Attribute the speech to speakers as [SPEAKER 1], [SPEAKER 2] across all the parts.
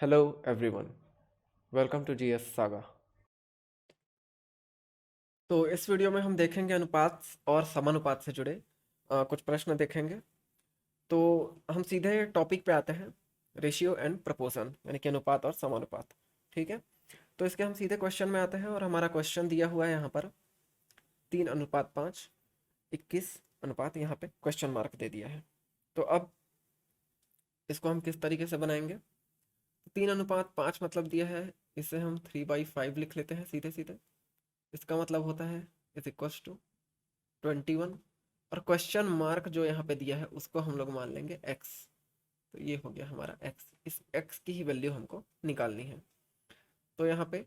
[SPEAKER 1] Hello everyone, welcome to GS saga. तो इस video में हम देखेंगे अनुपात और समानुपात से जुड़े कुछ प्रश्न देखेंगे। तो हम सीधे टॉपिक पे आते हैं, रेशियो एंड प्रपोर्शन, यानी कि अनुपात और समानुपात। ठीक है, तो इसके हम सीधे क्वेश्चन में आते हैं और हमारा क्वेश्चन दिया हुआ है यहाँ पर 3:5, 21 अनुपात, यहाँ पे क्वेश्चन मार्क दे दिया है। तो अब इसको हम किस तरीके से बनाएंगे? 3:5 मतलब दिया है, इसे हम 3/5 लिख लेते हैं सीधे सीधे। इसका मतलब होता है इज इक्वल्स टू 21, और क्वेश्चन मार्क जो यहाँ पे दिया है उसको हम लोग मान लेंगे x। तो ये हो गया हमारा x, इस x की ही वैल्यू हमको निकालनी है। तो यहाँ पे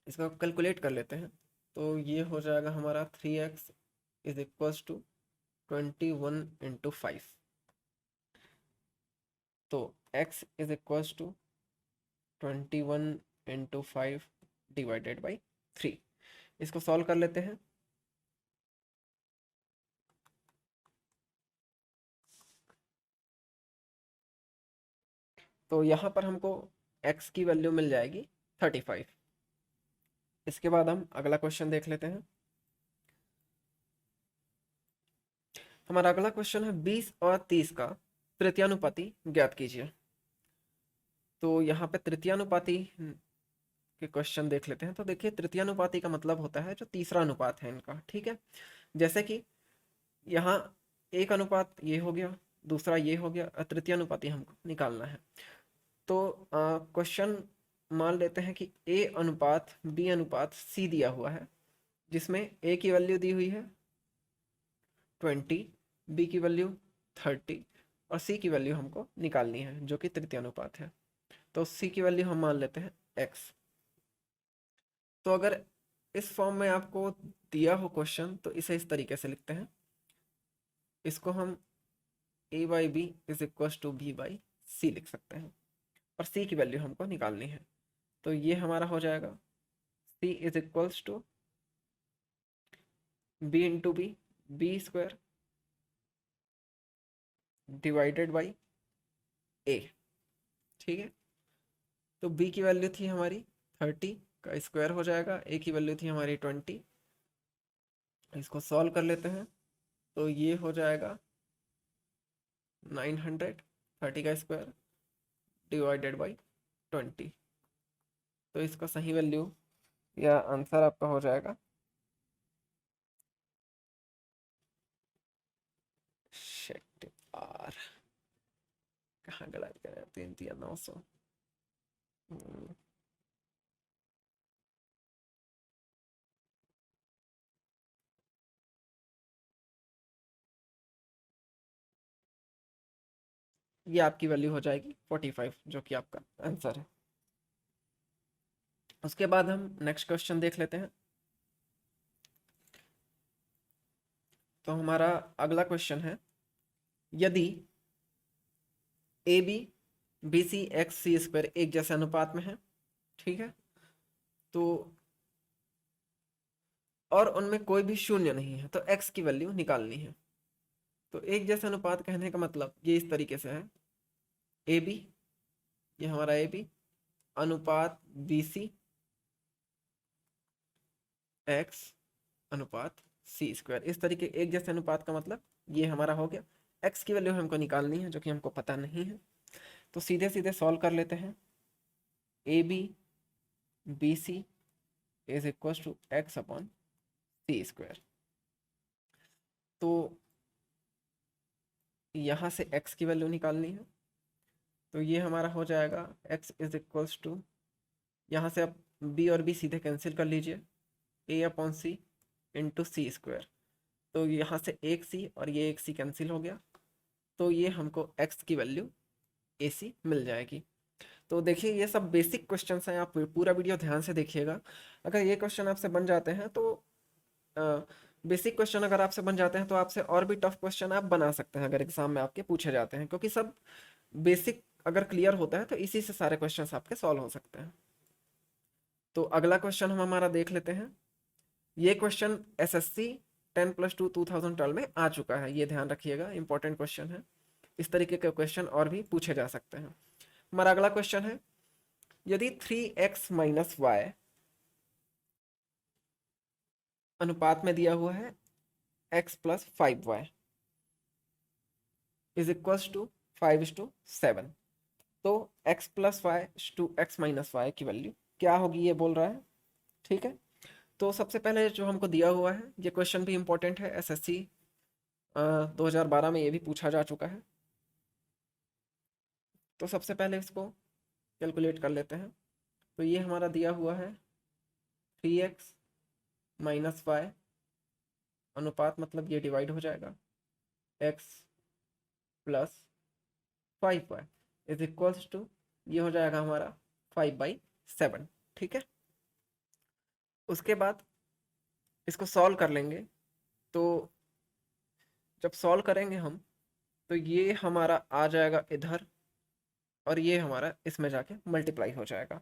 [SPEAKER 1] इसका कैलकुलेट कर लेते हैं। तो ये हो जाएगा हमारा 3x इज इक्वल्स टू 21 × 5। तो x is equals to 21 × 5 divided by 3। इसको सॉल्व कर लेते हैं। तो यहाँ पर हमको x की वैल्यू मिल जाएगी 35। इसके बाद हम अगला क्वेश्चन देख लेते हैं। हमारा अगला क्वेश्चन है 20 और 30 का तृतीयानुपाती ज्ञात कीजिए। तो यहाँ पे तृतीयानुपाती के क्वेश्चन देख लेते हैं। तो देखिए, तृतीयानुपाती का मतलब होता है जो तीसरा अनुपात है इनका। ठीक है, जैसे कि यहाँ एक अनुपात ये हो गया, दूसरा ये हो गया, और तृतीयानुपाती हमको निकालना है। तो क्वेश्चन मान लेते हैं कि a अनुपात b अनुपात c दिया हुआ है, जिसमें a की वैल्यू दी हुई है 20, b की वैल्यू 30 और c की वैल्यू हमको निकालनी है जो कि तृतीय अनुपात है। तो c की वैल्यू हम मान लेते हैं x। तो अगर इस फॉर्म में आपको दिया हो क्वेश्चन तो इसे इस तरीके से लिखते हैं। इसको हम a/b is equal to b/c लिख सकते हैं, और c की वैल्यू हमको निकालनी है। तो ये हमारा हो जाएगा c is equals to b into b square divided by a। ठीक है, तो b की वैल्यू थी हमारी 30 का स्क्वायर हो जाएगा, a की वैल्यू थी हमारी 20। इसको सॉल्व कर लेते हैं। तो ये हो जाएगा 900, 30 का स्क्वायर डिवाइडेड बाई 20। तो इसका सही वैल्यू या आंसर आपका हो जाएगा शिट यार, कहाँ गलत करें, 3,900। ये आपकी वैल्यू हो जाएगी 45, जो कि आपका आंसर है। उसके बाद हम नेक्स्ट क्वेश्चन देख लेते हैं। तो हमारा अगला क्वेश्चन है, यदि A B B C X C square एक जैसे अनुपात में है, ठीक है, तो और उनमें कोई भी शून्य नहीं है, तो एक्स की वैल्यू निकालनी है। तो एक जैसे अनुपात कहने का मतलब ये इस तरीके से है, ए बी, ये हमारा ए बी अनुपात बी सी एक्स अनुपात सी स्क्वायर, इस तरीके एक जैसे अनुपात का मतलब ये हमारा हो गया। एक्स की वैल्यू हमको निकालनी है जो कि हमको पता नहीं है। तो सीधे सीधे सॉल्व कर लेते हैं। A B B C is equal to X upon C square. तो यहाँ से x की वैल्यू निकालनी है। तो ये हमारा हो जाएगा x इज इक्वल्स टू, यहाँ से आप b और b सीधे कैंसिल कर लीजिए, a upon C into C square. तो यहाँ से एक c और ये एक c कैंसिल हो गया, तो ये हमको x की वैल्यू AC मिल जाएगी। तो देखिए, ये सब बेसिक क्वेश्चंस हैं, आप पूरा वीडियो ध्यान से देखिएगा। अगर ये क्वेश्चन आपसे बन जाते हैं तो बेसिक क्वेश्चन अगर आपसे बन जाते हैं तो आपसे और भी टफ क्वेश्चन आप बना सकते हैं अगर एग्जाम में आपके पूछे जाते हैं, क्योंकि सब बेसिक अगर क्लियर होता है तो इसी से सारे क्वेश्चंस आपके सॉल्व हो सकते हैं। तो अगला क्वेश्चन हम हमारा देख लेते हैं। ये क्वेश्चन SSC 10+2 2012 में आ चुका है, ये ध्यान रखिएगा, इंपॉर्टेंट क्वेश्चन है। इस तरीके के क्वेश्चन और भी पूछे जा सकते हैं। हमारा अगला क्वेश्चन है, यदि 3x माइनस वाई अनुपात में दिया हुआ है x plus 5y is equals to 5:7, तो x plus Y to x minus Y की वैल्यू क्या होगी ये बोल रहा है। ठीक है, तो सबसे पहले जो हमको दिया हुआ है, ये क्वेश्चन भी इंपॉर्टेंट है, एसएससी 2012 में ये भी पूछा जा चुका है। तो सबसे पहले इसको कैलकुलेट कर लेते हैं। तो ये हमारा दिया हुआ है 3x माइनस वाई अनुपात, मतलब ये डिवाइड हो जाएगा x plus 5y is equals to, ये हो जाएगा हमारा 5/7। ठीक है, उसके बाद इसको सॉल्व कर लेंगे। तो जब सॉल्व करेंगे हम, तो ये हमारा आ जाएगा इधर और ये हमारा इसमें जाके मल्टीप्लाई हो जाएगा।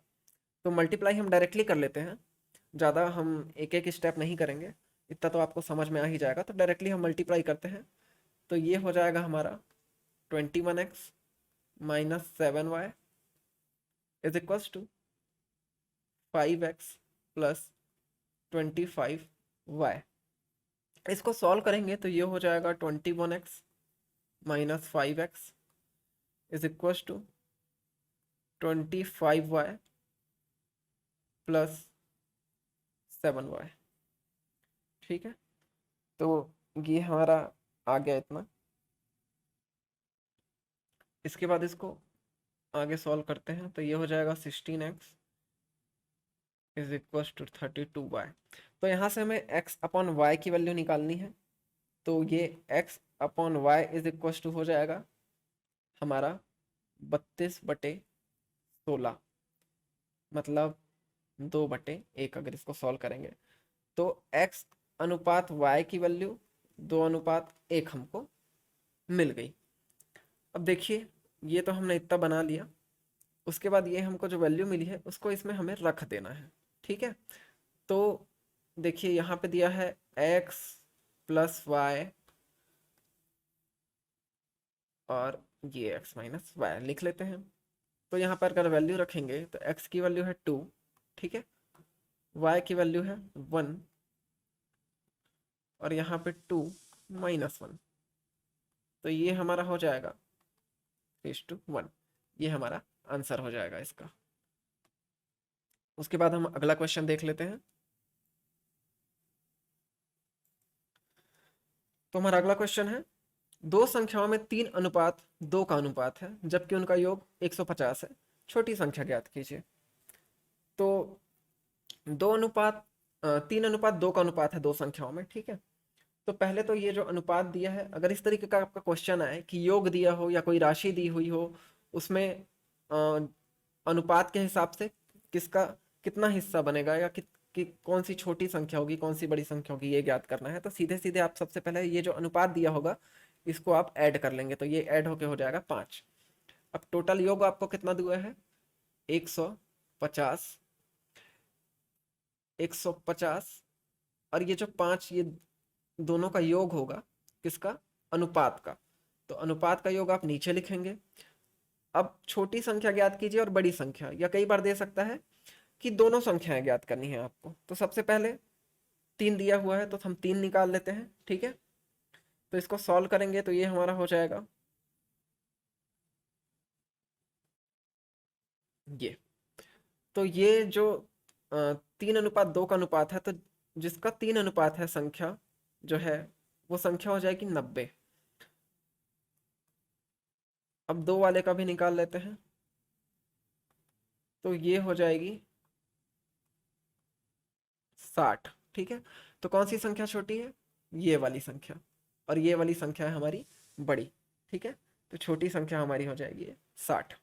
[SPEAKER 1] तो मल्टीप्लाई हम डायरेक्टली कर लेते हैं, ज़्यादा हम एक एक स्टेप नहीं करेंगे, इतना तो आपको समझ में आ ही जाएगा। तो डायरेक्टली हम मल्टीप्लाई करते हैं, तो ये हो जाएगा हमारा 21x minus 7y is equals to 5x plus 25y। इसको सॉल्व करेंगे तो ये हो जाएगा 21x minus 5x is equals to 25y plus 7y। ठीक है, तो ये हमारा आ गया इतना। इसके बाद इसको आगे सॉल्व करते हैं, तो ये हो जाएगा 16x is equal to 32y। तो यहाँ से हमें x अपॉन वाई की वैल्यू निकालनी है। तो ये x upon Y is equal to हो जाएगा हमारा 32/16, मतलब 2/1। अगर इसको सॉल्व करेंगे तो x अनुपात y की वैल्यू 2:1 हमको मिल गई। अब देखिए, ये तो हमने इतना बना लिया। उसके बाद ये हमको जो वैल्यू मिली है उसको इसमें हमें रख देना है। ठीक है, तो देखिए यहाँ पे दिया है x प्लस वाई और ये x माइनस वाई लिख लेते हैं। तो यहाँ पर अगर वैल्यू रखेंगे तो x की वैल्यू है 2, ठीक है, y की वैल्यू है 1 और यहाँ पे 2 माइनस 1, तो ये हमारा हो जाएगा 3:1। ये हमारा आंसर हो जाएगा इसका। उसके बाद हम अगला क्वेश्चन देख लेते हैं। तो हमारा अगला क्वेश्चन है, दो संख्याओं में 3:2 का अनुपात है जबकि उनका योग 150 है, छोटी संख्या ज्ञात कीजिए। तो 3:2 का अनुपात है दो संख्याओं में। ठीक है, तो पहले तो ये जो अनुपात दिया है, अगर इस तरीके का आपका क्वेश्चन आए कि योग दिया हो या कोई राशि दी हुई हो, उसमें अनुपात के हिसाब से किसका कितना हिस्सा बनेगा या कि कौन सी छोटी संख्या होगी कौन सी बड़ी संख्या होगी, ये ज्ञात करना है। तो सीधे सीधे आप सबसे पहले ये जो अनुपात दिया होगा इसको आप ऐड कर लेंगे, तो ये ऐड होके हो जाएगा 5। अब टोटल योग आपको कितना दिया है, 150, 150 और ये जो 5, ये दोनों का योग होगा किसका, अनुपात का। तो अनुपात का योग आप नीचे लिखेंगे। अब छोटी संख्या ज्ञात कीजिए और बड़ी संख्या, या कई बार दे सकता है कि दोनों संख्याएं ज्ञात करनी है आपको। तो सबसे पहले 3 दिया हुआ है तो हम 3 निकाल लेते हैं। ठीक है, तो इसको सॉल्व करेंगे तो ये हमारा हो जाएगा ये। तो ये जो 3:2 का अनुपात है, तो जिसका 3 अनुपात है संख्या जो है वो संख्या हो जाएगी 90। अब 2 वाले का भी निकाल लेते हैं, तो ये हो जाएगी 60। ठीक है, तो कौन सी संख्या छोटी है, ये वाली संख्या, और ये वाली संख्या है हमारी बड़ी। ठीक है, तो छोटी संख्या हमारी हो जाएगी 60।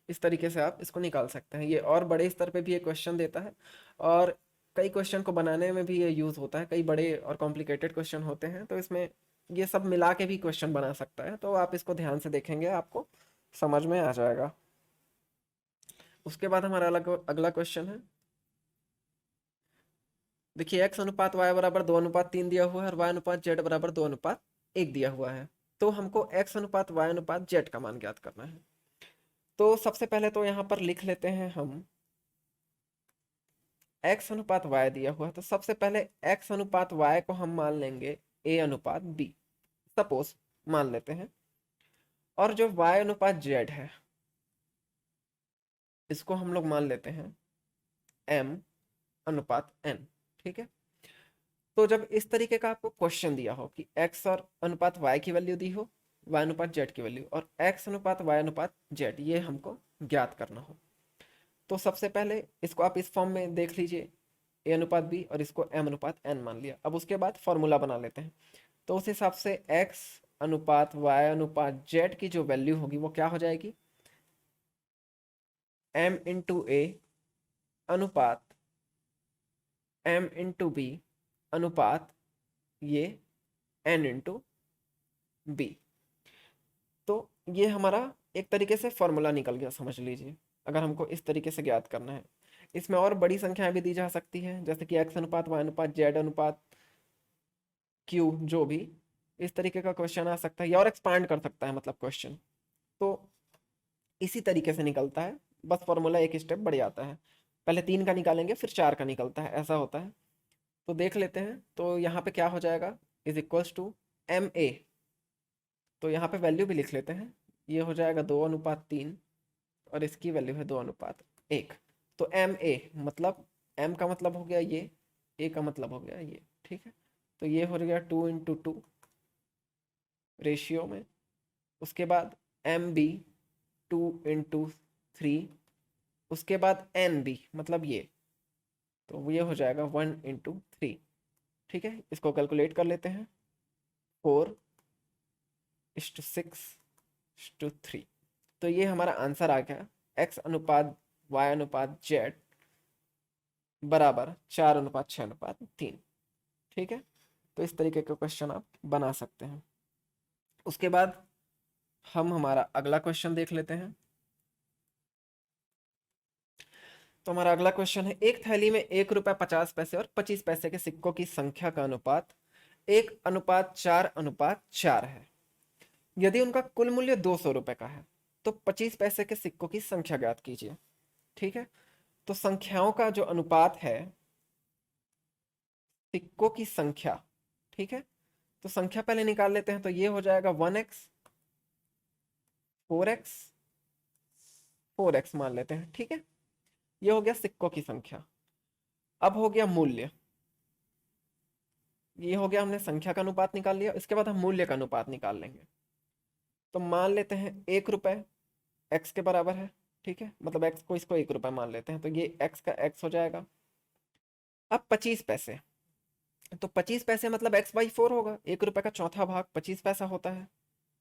[SPEAKER 1] इस तरीके से आप इसको निकाल सकते हैं। ये और बड़े स्तर पे भी ये क्वेश्चन देता है और कई क्वेश्चन को बनाने में भी ये यूज़ होता है। कई बड़े और कॉम्प्लिकेटेड क्वेश्चन होते हैं तो इसमें ये सब मिला के भी क्वेश्चन बना सकता है। तो आप इसको ध्यान से देखेंगे, आपको समझ में आ जाएगा। उसके बाद हमारा अगला क्वेश्चन है, देखिए x अनुपात y बराबर 2:3 दिया हुआ है और y अनुपात z बराबर 2:1 दिया हुआ है। तो हमको x अनुपात y अनुपात z का मान ज्ञात करना है। तो सबसे पहले तो यहाँ पर लिख लेते हैं हम x अनुपात y दिया हुआ है, तो सबसे पहले x अनुपात y को हम मान लेंगे a अनुपात b, सपोज मान लेते हैं। और जो y अनुपात z है इसको हम लोग मान लेते हैं m अनुपात n। ठीक है, तो जब इस तरीके का आपको क्वेश्चन दिया हो कि x और अनुपात y की वैल्यू दी हो, y अनुपात z की वैल्यू, और x अनुपात y अनुपात z ये हमको ज्ञात करना हो, तो सबसे पहले इसको आप इस फॉर्म में देख लीजिए, a अनुपात b, और इसको m अनुपात n मान लिया। अब उसके बाद फॉर्मूला बना लेते हैं, तो उस हिसाब से x अनुपात y अनुपात z की जो वैल्यू होगी वो क्या हो जाएगी, m इंटू ए अनुपात m इंटू बी अनुपात ये n इंटू बी। तो ये हमारा एक तरीके से फॉर्मूला निकल गया, समझ लीजिए, अगर हमको इस तरीके से ज्ञात करना है। इसमें और बड़ी संख्याएं भी दी जा सकती हैं, जैसे कि x अनुपात y अनुपात z अनुपात q, जो भी इस तरीके का क्वेश्चन आ सकता है, या और एक्सपांड कर सकता है मतलब क्वेश्चन। तो इसी तरीके से निकलता है, बस फॉर्मूला एक स्टेप बढ़ जाता है, पहले 3 का निकालेंगे फिर 4 का निकलता है, ऐसा होता है। तो देख लेते हैं, तो यहाँ पे क्या हो जाएगा, is equals to M A, तो यहाँ पे वैल्यू भी लिख लेते हैं, ये हो जाएगा 2:3, और इसकी वैल्यू है 2:1। तो एम ए मतलब एम का मतलब हो गया ये, ए का मतलब हो गया ये। ठीक है, तो ये हो गया 2:2 रेशियो में। उसके बाद एम बी 2:3, उसके बाद एन बी मतलब ये, तो ये हो जाएगा 1:3। ठीक है, इसको कैलकुलेट कर लेते हैं, 4:6:3। तो ये हमारा आंसर आ गया, x अनुपात y अनुपात z बराबर 4:6:3। ठीक है, तो इस तरीके का क्वेश्चन आप बना सकते हैं। उसके बाद हम हमारा अगला क्वेश्चन देख लेते हैं। तो हमारा अगला क्वेश्चन है, एक थैली में ₹1.50 और 25 पैसे के सिक्कों की संख्या का अनुपात 1:4:4 है। यदि उनका कुल मूल्य ₹200 का है तो 25 पैसे के सिक्कों की संख्या ज्ञात कीजिए। ठीक है, तो संख्याओं का जो अनुपात है सिक्कों की संख्या, ठीक है, तो संख्या पहले निकाल लेते हैं, तो ये हो जाएगा 1x 4x 4x मान लेते हैं। ठीक है, ये हो गया सिक्कों की संख्या। अब हो गया मूल्य, ये हो गया, हमने संख्या का अनुपात निकाल लिया, इसके बाद हम मूल्य का अनुपात निकाल लेंगे। तो मान लेते हैं ₹1 x के बराबर है। ठीक है, मतलब x को इसको ₹1 मान लेते हैं, तो ये x का x हो जाएगा। अब 25 पैसे, तो 25 पैसे मतलब x/4 होगा, ₹1 का चौथा भाग 25 पैसा होता है,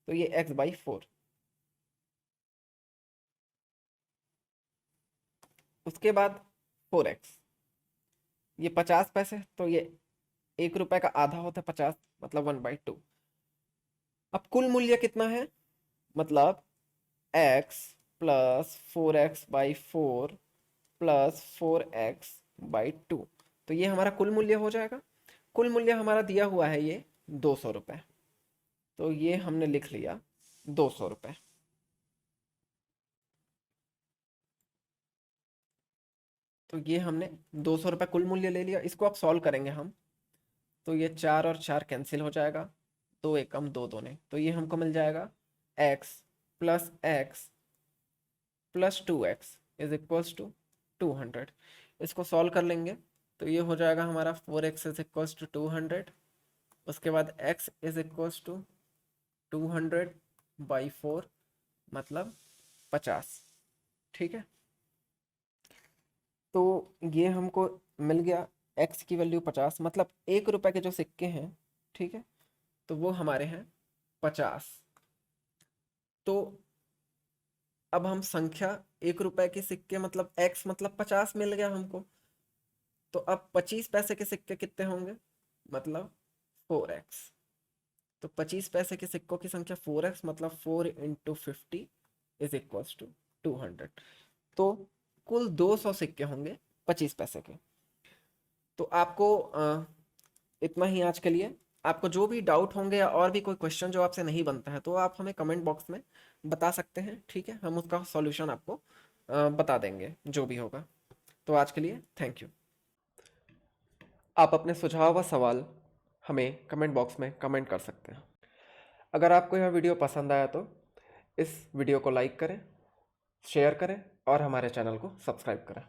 [SPEAKER 1] तो ये x/4। उसके बाद 4x, ये 50 पैसे, तो ये ₹1 का आधा होता है 50, मतलब 1/2। अब कुल मूल्य कितना है, मतलब x plus 4x/4 plus 4x/2, तो ये हमारा कुल मूल्य हो जाएगा। कुल मूल्य हमारा दिया हुआ है ये ₹200, तो ये हमने लिख लिया ₹200। तो ये हमने ₹200 कुल मूल्य ले लिया। इसको आप सॉल्व करेंगे हम, तो ये 4 और 4 कैंसिल हो जाएगा, 2 एकम 2 दूने, तो ये हमको मिल जाएगा x plus 2x is equals to 200। इसको सॉल्व कर लेंगे, तो ये हो जाएगा हमारा 4x इज इक्वल्स टू 200, उसके बाद x इज इक्वल्स टू 200/4 मतलब 50। ठीक है, तो ये हमको मिल गया, x की वैल्यू 50, मतलब ₹1 के जो सिक्के हैं, ठीक है, तो वो हमारे हैं 50। तो अब हम संख्या ₹1 के सिक्के मतलब x मतलब 50 मिल गया हमको, तो अब 25 पैसे के सिक्के कितने होंगे, मतलब 4x। तो 25 पैसे के सिक्कों की संख्या 4x मतलब 4 × 50 इज इक्वल्स टू 200। तो कुल 200 सिक्के होंगे 25 पैसे के। तो आपको इतना ही आज के लिए। आपको जो भी डाउट होंगे या और भी कोई क्वेश्चन जो आपसे नहीं बनता है तो आप हमें कमेंट बॉक्स में बता सकते हैं, ठीक है, हम उसका सॉल्यूशन आपको बता देंगे जो भी होगा। तो आज के लिए थैंक यू। आप अपने सुझाव व सवाल हमें कमेंट बॉक्स में कमेंट कर सकते हैं। अगर आपको यह वीडियो पसंद आया तो इस वीडियो को लाइक करें, शेयर करें और हमारे चैनल को सब्सक्राइब करें।